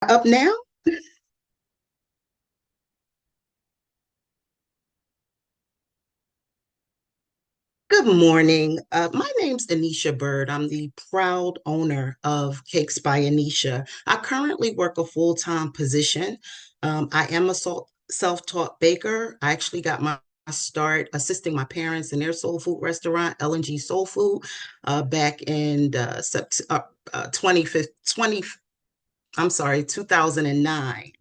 Up now? Good morning. My name's Aneisha Bird. I'm the proud owner of Cakes by Aneisha. I currently work a full-time position. I am a self-taught baker. I actually got my start assisting my parents in their soul food restaurant, L&G Soul Food, back in 20, I'm sorry, 2009.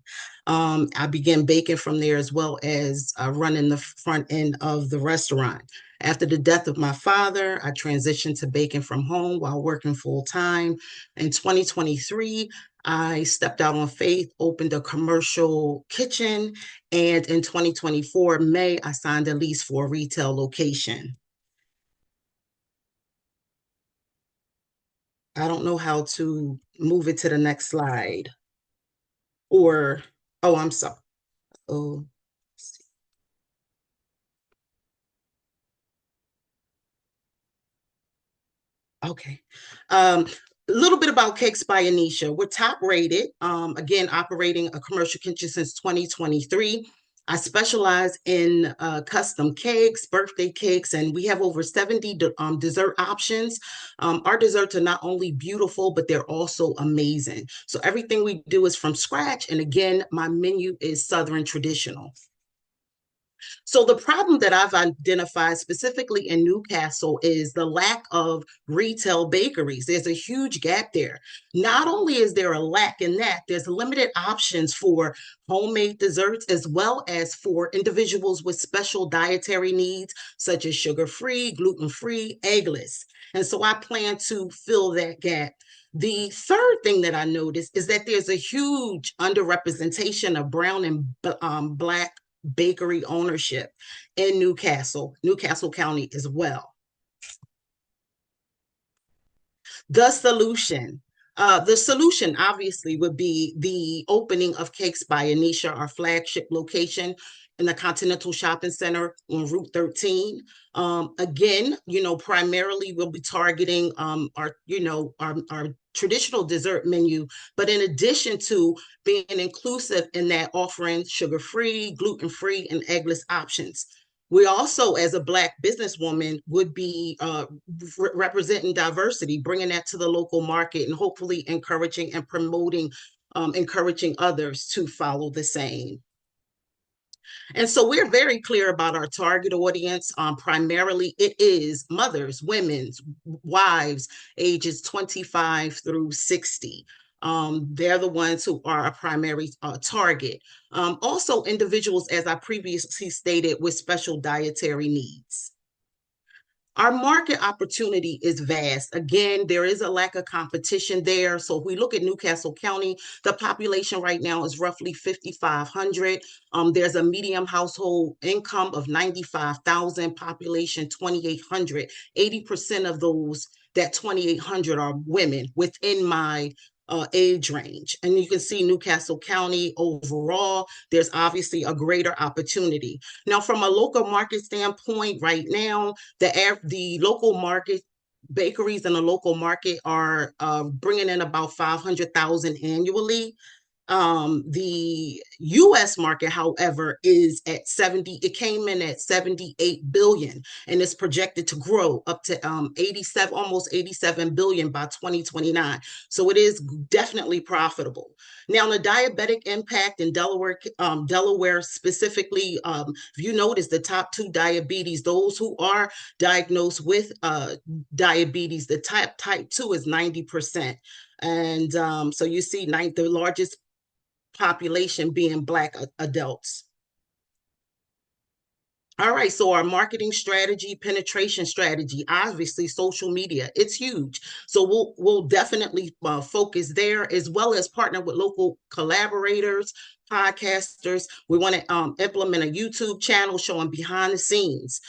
I began baking from there as well as running the front end of the restaurant. After the death of my father, I transitioned to baking from home while working full time. In 2023, I stepped out on faith, opened a commercial kitchen, and in 2024, May, I signed a lease for a retail location. I don't know how to move it to the next slide or, oh, I'm sorry. Oh, okay. A little bit about Cakes by Anisha. We're top rated. Again, operating a commercial kitchen since 2023. I specialize in custom cakes, birthday cakes, and we have over 70 dessert options. Our desserts are not only beautiful, but they're also amazing. So everything we do is from scratch. And again, my menu is Southern traditional. So the problem that I've identified specifically in Newcastle is the lack of retail bakeries. There's a huge gap there. Not only is there a lack in that, there's limited options for homemade desserts as well as for individuals with special dietary needs, such as sugar-free, gluten-free, eggless. And so I plan to fill that gap. The third thing that I noticed is that there's a huge underrepresentation of brown and black bakery ownership in Newcastle County as well. The solution obviously would be the opening of Cakes by Anisha, our flagship location in the Continental Shopping Center on Route 13. Again, primarily we'll be targeting our traditional dessert menu, but in addition to being inclusive in that offering sugar-free, gluten-free, and eggless options. We also, as a Black businesswoman, would be representing diversity, bringing that to the local market, and hopefully encouraging and promoting, encouraging others to follow the same. And so we're very clear about our target audience. Primarily, it is mothers, women's, wives, ages 25 through 60. They're the ones who are a primary target. Also, individuals, as I previously stated, with special dietary needs. Our market opportunity is vast. Again, there is a lack of competition there. So if we look at Newcastle County, the population right now is roughly 5,500. There's a medium household income of 95,000, population 2,800. 80% of those, that 2,800 are women within my age range. And you can see Newcastle County overall, there's obviously a greater opportunity. Now, from a local market standpoint, right now, the local market bakeries in the local market are bringing in about 500,000 annually. The US market, however, is at 70, it came in at 78 billion and is projected to grow up to 87, almost 87 billion by 2029. So it is definitely profitable. Now, the diabetic impact in Delaware specifically, if you notice the top two diabetes, those who are diagnosed with diabetes, the type 2 is 90%. And so you see the largest population being Black adults. All right, so our marketing strategy, penetration strategy, obviously social media, it's huge. So we'll definitely focus there as well as partner with local collaborators, podcasters. We want to implement a YouTube channel showing behind the scenes.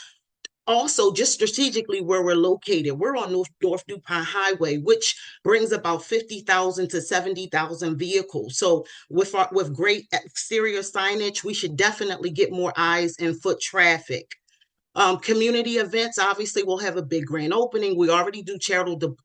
Also, just strategically where we're located, we're on North DuPont Highway, which brings about 50,000 to 70,000 vehicles. So with great exterior signage, we should definitely get more eyes and foot traffic. Community events, obviously, we'll have a big grand opening. We already do charitable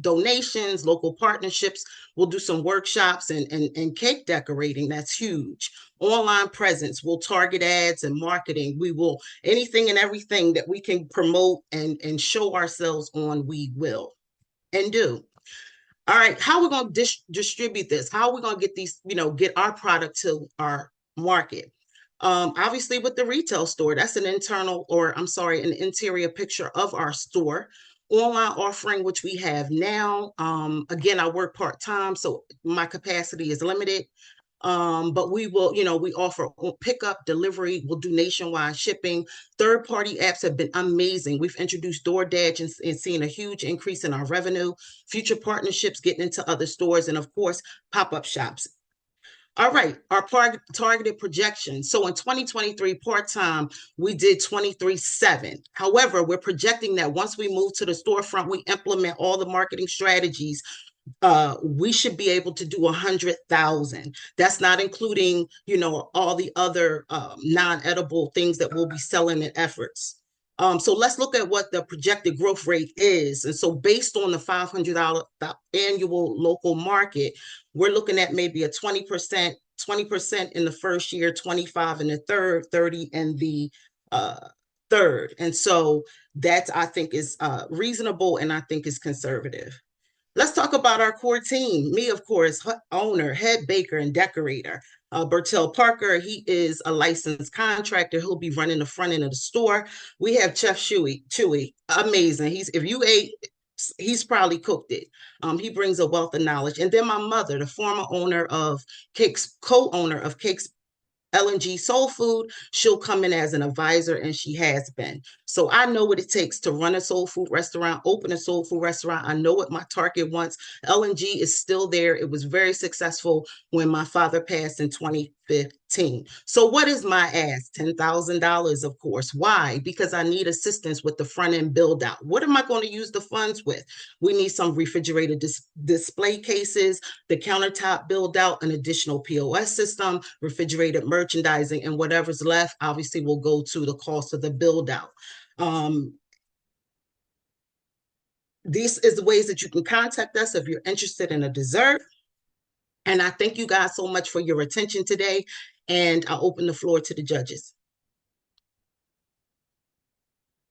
donations, local partnerships. We'll do some workshops and cake decorating. That's huge. Online presence. We'll target ads and marketing. We will anything and everything that we can promote and show ourselves on, we will and do. All right, how are we going to distribute this? How are we going to get these, get our product to our market? Obviously, with the retail store, that's an internal, or I'm sorry, an interior picture of our store. Online offering, which we have now. Again, I work part-time, so my capacity is limited. But we will, we offer pickup, delivery, we'll do nationwide shipping. Third-party apps have been amazing. We've introduced DoorDash and seen a huge increase in our revenue, future partnerships getting into other stores, and of course, pop-up shops. All right, our targeted projection. So in 2023, part-time, we did 23.7. However, we're projecting that once we move to the storefront, we implement all the marketing strategies, we should be able to do 100,000. That's not including, all the other non-edible things that we'll be selling in efforts. So let's look at what the projected growth rate is. And so based on the $500 annual local market, we're looking at maybe a 20% in the first year, 25 in the third, 30 in the third. And so that I think is reasonable and I think is conservative. Let's talk about our core team. Me, of course, owner, head baker, and decorator. Bertel Parker, he is a licensed contractor. He'll be running the front end of the store. We have Chef Chewy, amazing. If you ate, he's probably cooked it. He brings a wealth of knowledge. And then my mother, the former owner of Cakes, co-owner of Cakes L&G Soul Food, she'll come in as an advisor, and she has been. So I know what it takes to run a soul food restaurant, open a soul food restaurant. I know what my target wants. L&G is still there. It was very successful when my father passed in 2015. So what is my ask? $10,000, of course. Why? Because I need assistance with the front end build out. What am I going to use the funds with? We need some refrigerated display cases, the countertop build out, an additional POS system, refrigerated merchandising, and whatever's left obviously will go to the cost of the build out. These is the ways that you can contact us if you're interested in a dessert. And I thank you guys so much for your attention today. And I'll open the floor to the judges.